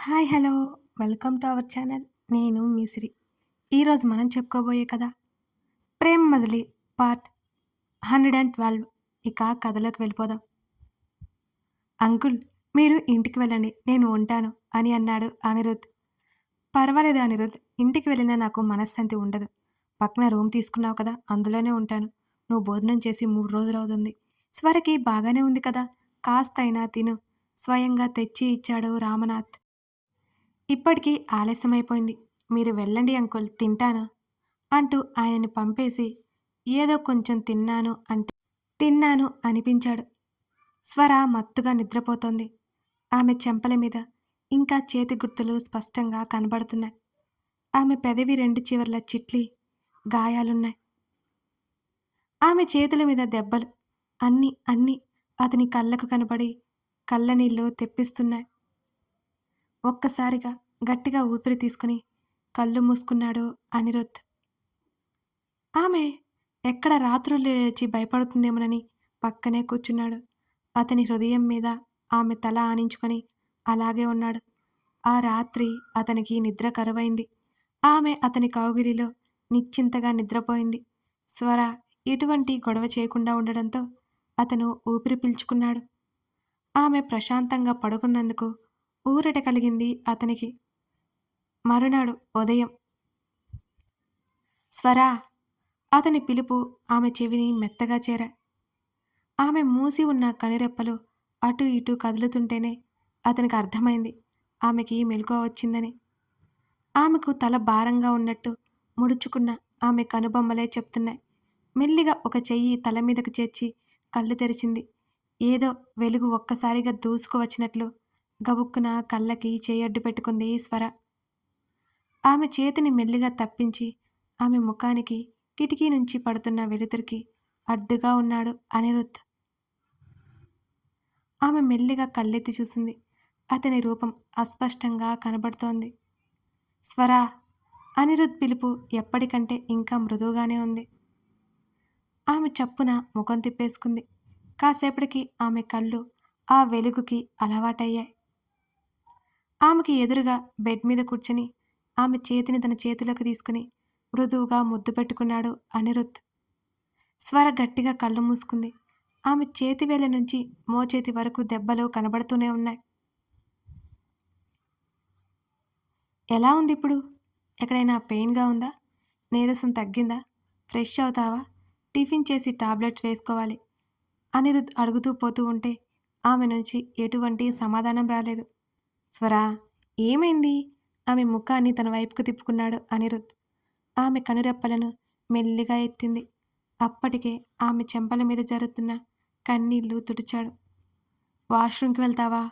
Hi hello welcome to our channel. నేను మిసిరి. ఈరోజు మనం చెప్పుకోబోయే కథ ప్రేమ్ మజిలీ పార్ట్ 112. ఇక కథలోకి వెళ్ళిపోదాం. అంకుల్, మీరు ఇంటికి వెళ్ళండి, నేను ఉంటాను అని అన్నాడు అనిరుద్. పర్వాలేదు అనిరుద్, ఇంటికి వెళ్ళినా నాకు మనశ్శాంతి ఉండదు. పక్కన రూమ్ తీసుకున్నావు కదా, అందులోనే ఉంటాను. నువ్వు భోజనం చేసి 3 రోజులు అవుతుంది. స్వరకి బాగానే ఉంది కదా, కాస్తైనా తిను. స్వయంగా తెచ్చి ఇచ్చాడు రామనాథ్. ఇప్పటికి ఆలస్యమైపోయింది. మీరు వెళ్ళండి అంకుల్, తింటాను అంటూ ఆయనని పంపేసి ఏదో కొంచెం తిన్నాను అనిపించాడు. స్వర మత్తుగా నిద్రపోతోంది. ఆమె చెంపల మీద ఇంకా చేతి గుర్తులు స్పష్టంగా కనబడుతున్నాయి. ఆమె పెదవి 2 చివర్ల చిట్లి గాయాలున్నాయి. ఆమె చేతుల మీద దెబ్బలు అన్నీ అతని కళ్ళకు కనబడి కళ్ళనీళ్ళు తెప్పిస్తున్నాయి. ఒక్కసారిగా గట్టిగా ఊపిరి తీసుకుని కళ్ళు మూసుకున్నాడు అనిరుద్. ఆమె ఎక్కడ రాత్రులు లేచి భయపడుతుందేమోనని పక్కనే కూర్చున్నాడు. అతని హృదయం మీద ఆమె తల ఆనించుకొని అలాగే ఉన్నాడు. ఆ రాత్రి అతనికి నిద్ర కరువైంది. ఆమె అతని కౌగిలిలో నిశ్చింతగా నిద్రపోయింది. స్వర ఎటువంటి గొడవ చేయకుండా ఉండడంతో అతను ఊపిరి పీల్చుకున్నాడు. ఆమె ప్రశాంతంగా పడుకున్నందుకు ఊరట కలిగింది అతనికి. మరునాడు ఉదయం స్వరా అతని పిలుపు ఆమె చెవిని మెత్తగా చేరా. ఆమె మూసి ఉన్న కనురెప్పలు అటూ ఇటూ కదులుతుంటేనే అతనికి అర్థమైంది ఆమెకి మెలకువ వచ్చిందని. ఆమెకు తల భారంగా ఉన్నట్టు ముడుచుకున్న ఆమె కనుబొమ్మలే చెప్తున్నాయి. మెల్లిగా ఒక చెయ్యి తల మీదకు చేర్చి కళ్ళు తెరిచింది. ఏదో వెలుగు ఒక్కసారిగా దూసుకు వచ్చినట్లు గబుక్కున కళ్ళకి చేయడ్డు పెట్టుకుంది స్వర. ఆమె చేతిని మెల్లిగా తప్పించి ఆమె ముఖానికి కిటికీ నుంచి పడుతున్న వెలుతురికి అడ్డుగా ఉన్నాడు అనిరుద్. ఆమె మెల్లిగా కళ్ళెత్తి చూసింది. అతని రూపం అస్పష్టంగా కనబడుతోంది. స్వరా! అనిరుద్ పిలుపు ఎప్పటికంటే ఇంకా మృదువుగానే ఉంది. ఆమె చప్పున ముఖం తిప్పేసుకుంది. కాసేపటికి ఆమె కళ్ళు ఆ వెలుగుకి అలవాటయ్యాయి. ఆమెకి ఎదురుగా బెడ్ మీద కూర్చుని ఆమె చేతిని తన చేతిలోకి తీసుకుని మృదువుగా ముద్దు పెట్టుకున్నాడు అనిరుద్. స్వర గట్టిగా కళ్ళు మూసుకుంది. ఆమె చేతివేళ్ల నుంచి మోచేతి వరకు దెబ్బలు కనబడుతూనే ఉన్నాయి. ఎలా ఉంది ఇప్పుడు? ఎక్కడైనా పెయిన్గా ఉందా? నీరసం తగ్గిందా? ఫ్రెష్ అవుతావా? టిఫిన్ చేసి టాబ్లెట్స్ వేసుకోవాలి. అనిరుద్ అడుగుతూ పోతూ ఉంటే ఆమె నుంచి ఎటువంటి సమాధానం రాలేదు. స్వరా! ఏమైంది? ఆమె ముఖాన్ని తన వైపుకు తిప్పుకున్నాడు అనిరుద్. ఆమె కనురెప్పలను మెల్లిగా ఎత్తింది. అప్పటికే ఆమె చెంపల మీద జరుగుతున్న కన్నీళ్లు తుడిచాడు. వాష్రూమ్కి వెళ్తావా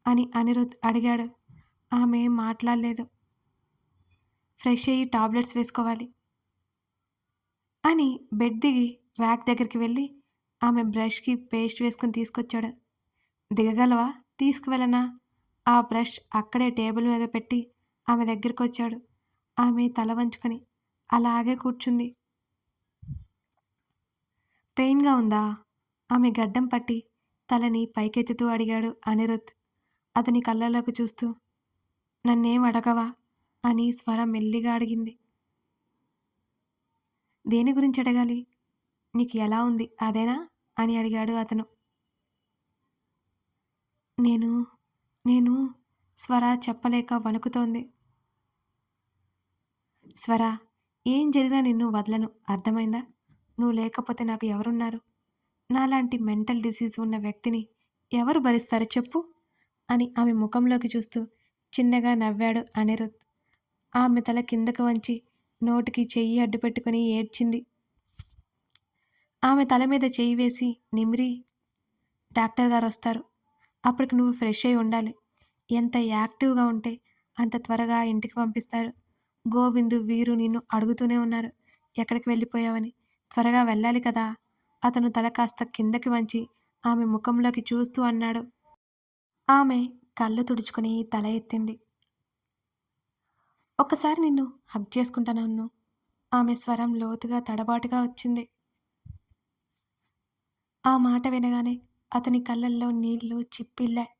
అని అనిరుద్ అడిగాడు. ఆమె మాట్లాడలేదు. ఫ్రెష్ అయ్యి టాబ్లెట్స్ వేసుకోవాలి అని బెడ్ దిగి ర్యాక్ దగ్గరికి వెళ్ళి ఆమె బ్రష్కి పేస్ట్ వేసుకుని తీసుకొచ్చాడు. దిగగలవా? తీసుకువెళ్ళనా? ఆ బ్రష్ అక్కడే టేబుల్ మీద పెట్టి ఆమె దగ్గరికి వచ్చాడు. ఆమె తల వంచుకొని అలాగే కూర్చుంది. పెయిన్గా ఉందా? ఆమె గడ్డం పట్టి తలని పైకెత్తుతూ అడిగాడు అనిరుద్ అతని కళ్ళలోకి చూస్తూ. నన్నేం అడగవా అని స్వర మెల్లిగా అడిగింది. దేని గురించి అడగాలి? నీకు ఎలా ఉంది అదేనా అని అడిగాడు అతను. నేను నేను స్వర చెప్పలేక వణుకుతోంది. స్వర, ఏం జరిగినా నిన్ను వదలను, అర్థమైందా? నువ్వు లేకపోతే నాకు ఎవరున్నారు? నాలాంటి మెంటల్ డిసీజ్ ఉన్న వ్యక్తిని ఎవరు భరిస్తారు చెప్పు అని ఆమె ముఖంలోకి చూస్తూ చిన్నగా నవ్వాడు అనిరుద్. ఆమె తల కిందకు వంచి నోటికి చెయ్యి అడ్డు పెట్టుకుని ఏడ్చింది. ఆమె తల మీద చెయ్యి వేసి నిమిరి, డాక్టర్ గారు వస్తారు, అప్పటికి నువ్వు ఫ్రెష్ అయి ఉండాలి. ఎంత యాక్టివ్గా ఉంటే అంత త్వరగా ఇంటికి పంపిస్తారు. గోవిందు, వీరు నిన్ను అడుగుతూనే ఉన్నారు ఎక్కడికి వెళ్ళిపోయావని. త్వరగా వెళ్ళాలి కదా. అతను తల కాస్త కిందకి వంచి ఆమె ముఖంలోకి చూస్తూ అన్నాడు. ఆమె కళ్ళు తుడుచుకుని తల ఎత్తింది. ఒకసారి నిన్ను హగ్ చేసుకుంటాను. ఆమె స్వరం లోతుగా తడబాటుగా వచ్చింది. ఆ మాట వినగానే అతని కళ్ళల్లో నీళ్లు చిప్పిల్లాయి.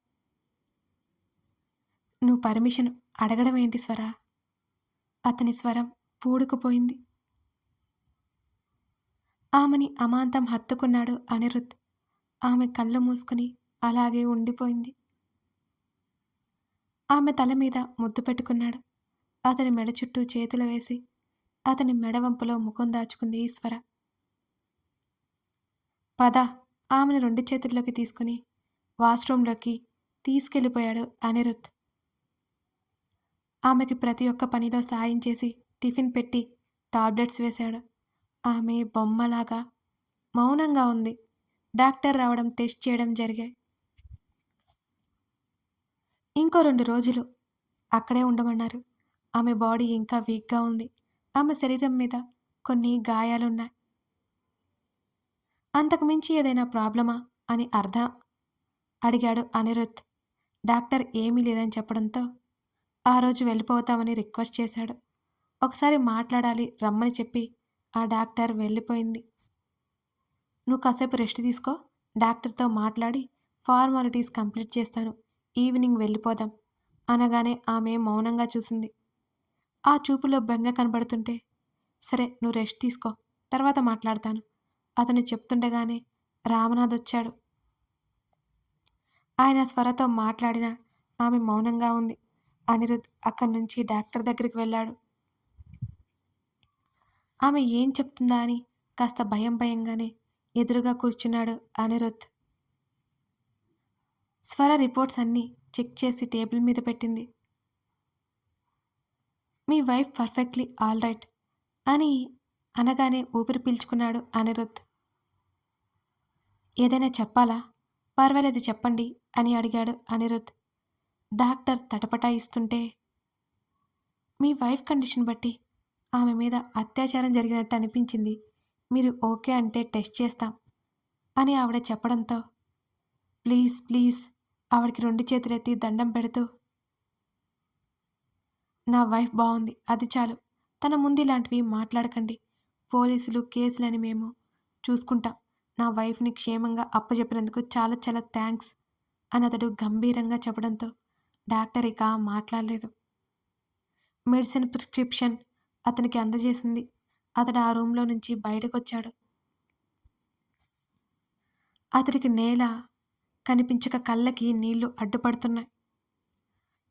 నువ్వు పర్మిషన్ అడగడం ఏంటి స్వరా? అతని స్వరం పూడుకుపోయింది. ఆమెని అమాంతం హత్తుకున్నాడు అనిరుద్. ఆమె కళ్ళు మూసుకుని అలాగే ఉండిపోయింది. ఆమె తల మీద ముద్దు పెట్టుకున్నాడు. అతని మెడ చుట్టూ చేతులు వేసి అతని మెడవంపులో ముఖం దాచుకుంది స్వర. పద, ఆమెను 2 చేతుల్లోకి తీసుకుని వాష్రూంలోకి తీసుకెళ్ళిపోయాడు అనిరుద్. ఆమెకి ప్రతి ఒక్క పనిలో సాయం చేసి టిఫిన్ పెట్టి టాబ్లెట్స్ వేశాడు. ఆమె బొమ్మలాగా మౌనంగా ఉంది. డాక్టర్ రావడం, టెస్ట్ చేయడం జరిగాయి. ఇంకో 2 రోజులు అక్కడే ఉండమన్నారు. ఆమె బాడీ ఇంకా వీక్‌గా ఉంది. ఆమె శరీరం మీద కొన్ని గాయాలున్నాయి. అంతకు మించి ఏదైనా ప్రాబ్లమా అని అడిగాడు అనిరుద్. డాక్టర్ ఏమీ లేదని చెప్పడంతో ఆ రోజు వెళ్ళిపోతామని రిక్వెస్ట్ చేశాడు. ఒకసారి మాట్లాడాలి రమ్మని చెప్పి ఆ డాక్టర్ వెళ్ళిపోయింది. నువ్వు కాసేపు రెస్ట్ తీసుకో, డాక్టర్‌తో మాట్లాడి ఫార్మాలిటీస్ కంప్లీట్ చేస్తాను, ఈవినింగ్ వెళ్ళిపోదాం అనగానే ఆమె మౌనంగా చూసింది. ఆ చూపులో బెంగ కనబడుతుంటే, సరే నువ్వు రెస్ట్ తీసుకో, తర్వాత మాట్లాడతాను అతను చెప్తుండగానే రామనాథ్ వచ్చాడు. ఆయన స్వరతో మాట్లాడిన ఆమె మౌనంగా ఉంది. అనిరుద్ అక్కడి నుంచి డాక్టర్ దగ్గరికి వెళ్ళాడు. ఆమె ఏం చెప్తుందా అని కాస్త భయంగానే ఎదురుగా కూర్చున్నాడు అనిరుద్. స్వర రిపోర్ట్స్ అన్నీ చెక్ చేసి టేబుల్ మీద పెట్టింది. మీ వైఫ్ పర్ఫెక్ట్లీ ఆల్ రైట్ అని అనగానే ఊపిరి పీల్చుకున్నాడు అనిరుద్. ఏదైనా చెప్పాలా? పర్వాలేదు చెప్పండి అని అడిగాడు అనిరుద్. డాక్టర్ తటపటాయిస్తుంటే, మీ వైఫ్ కండిషన్ బట్టి ఆమె మీద అత్యాచారం జరిగినట్టు అనిపించింది. మీరు ఓకే అంటే టెస్ట్ చేస్తాం అని ఆవిడ చెప్పడంతో, ప్లీజ్ ప్లీజ్ ఆవిడకి 2 చేతులెత్తి దండం పెడుతూ, నా వైఫ్ బావుంది, అది చాలు. తన ముందు ఇలాంటివి మాట్లాడకండి. పోలీసులు, కేసులని మేము చూసుకుంటాం. నా వైఫ్‌ని క్షేమంగా అప్పజెప్పినందుకు చాలా చాలా థ్యాంక్స్ అని అతడు గంభీరంగా చెప్పడంతో డాక్టర్ ఇక మాట్లాడలేదు. మెడిసిన్ ప్రిస్క్రిప్షన్ అతనికి అందజేసింది. అతడు ఆ రూమ్‌లో నుంచి బయటకొచ్చాడు. అతడికి నేల కనిపించక కళ్ళకి నీళ్లు అడ్డుపడుతున్నాయి.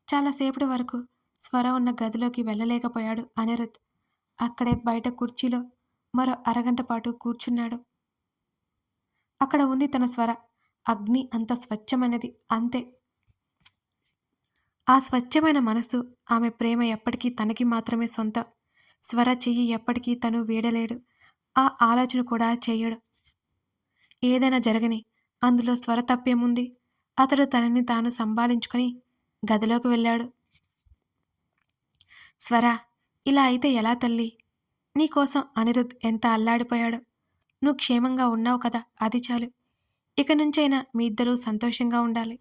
చాలాసేపటి వరకు స్వర ఉన్న గదిలోకి వెళ్ళలేకపోయాడు అనిరుద్. అక్కడే బయట కుర్చీలో మరో అరగంట పాటు కూర్చున్నాడు. అక్కడ ఉంది తన స్వర. అగ్ని అంత స్వచ్ఛమైనది, అంతే. ఆ స్వచ్ఛమైన మనసు, ఆమె ప్రేమ ఎప్పటికీ తనకి మాత్రమే సొంతం. స్వర చెయ్యి ఎప్పటికీ తను వీడలేడు. ఆ ఆలోచన కూడా చెయ్యడు. ఏదైనా జరగని, అందులో స్వర తప్పేముంది? అతడు తనని తాను సంభాళించుకొని గదిలోకి వెళ్ళాడు. స్వర, ఇలా అయితే ఎలా తల్లి? నీకోసం అనిరుద్ ఎంత అల్లాడిపోయాడో. నువ్వు క్షేమంగా ఉన్నావు కదా, అది చాలు. ఇక నుంచైనా మీ ఇద్దరూ సంతోషంగా ఉండాలి.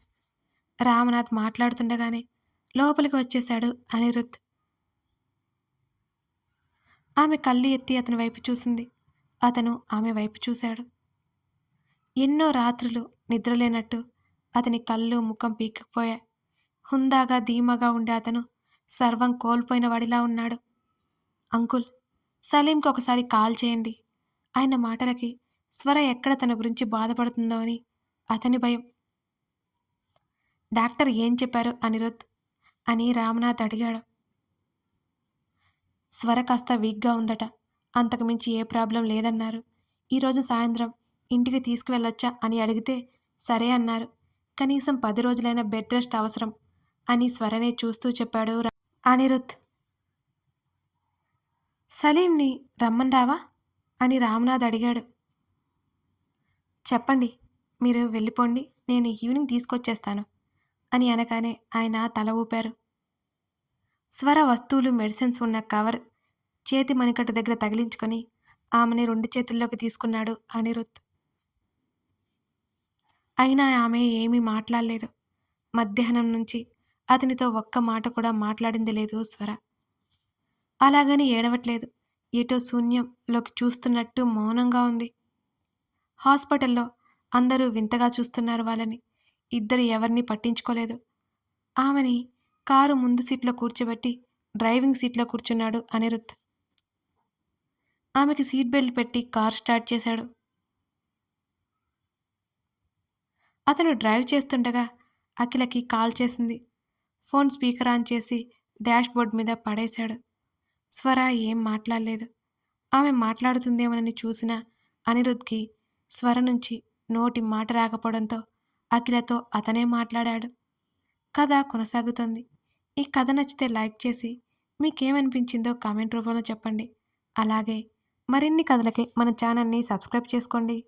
రామనాథ్ మాట్లాడుతుండగానే లోపలికి వచ్చేశాడు అనిరుద్. ఆమె కళ్ళు ఎత్తి అతని వైపు చూసింది. అతను ఆమె వైపు చూశాడు. ఎన్నో రాత్రులు నిద్రలేనట్టు అతని కళ్ళు, ముఖం పీక్కుపోయాయి. హుందాగా, ధీమాగా ఉండే అతను సర్వం కోల్పోయిన వాడిలా ఉన్నాడు. అంకుల్, సలీంకి ఒకసారి కాల్ చేయండి. ఆయన మాటలకి స్వర ఎక్కడ తన గురించి బాధపడుతుందో అని అతని భయం. డాక్టర్ ఏం చెప్పారు అనిరుద్ అని రామనాథ్ అడిగాడు. స్వర కాస్త వీక్గా ఉందట. అంతకుమించి ఏ ప్రాబ్లం లేదన్నారు. ఈరోజు సాయంత్రం ఇంటికి తీసుకువెళ్ళొచ్చా అని అడిగితే సరే అన్నారు. కనీసం 10 రోజులైనా బెడ్ రెస్ట్ అవసరం అని స్వరనే చూస్తూ చెప్పాడు అనిరుద్. సలీంని రమ్మన్రావా అని రామనాథ్ అడిగాడు. చెప్పండి, మీరు వెళ్ళిపోండి, నేను ఈవినింగ్ తీసుకొచ్చేస్తాను అని అనగానే ఆయన తల ఊపారు. స్వర వస్తువులు, మెడిసిన్స్ ఉన్న కవర్ చేతి మణికట్టు దగ్గర తగిలించుకొని ఆమెని 2 చేతుల్లోకి తీసుకున్నాడు అనిరుద్. అయినా ఆమె ఏమీ మాట్లాడలేదు. మధ్యాహ్నం నుంచి అతనితో ఒక్క మాట కూడా మాట్లాడింది లేదు స్వర. అలాగని ఏడవట్లేదు. ఏటో శూన్యంలోకి చూస్తున్నట్టు మౌనంగా ఉంది. హాస్పిటల్లో అందరూ వింతగా చూస్తున్నారు వాళ్ళని. ఇద్దరు ఎవరిని పట్టించుకోలేదు. ఆమెని కారు ముందు సీట్లో కూర్చోబెట్టి డ్రైవింగ్ సీట్లో కూర్చున్నాడు అనిరుద్. ఆమెకి సీట్ బెల్ట్ పెట్టి కార్ స్టార్ట్ చేశాడు. అతను డ్రైవ్ చేస్తుండగా అఖిలకి కాల్ చేసింది. ఫోన్ స్పీకర్ ఆన్ చేసి డాష్ బోర్డ్ మీద పడేశాడు. స్వర ఏం మాట్లాడలేదు. ఆమె మాట్లాడుతుందేమోనని చూసిన అనిరుద్ధ్కి స్వర నుంచి నోటి మాట రాకపోవడంతో అఖిలతో అతనే మాట్లాడాడు. కథ కొనసాగుతోంది. ఈ కథ నచ్చితే లైక్ చేసి మీకేమనిపించిందో కామెంట్ రూపంలో చెప్పండి. అలాగే మరిన్ని కథలకి మన ఛానల్ని సబ్స్క్రైబ్ చేసుకోండి.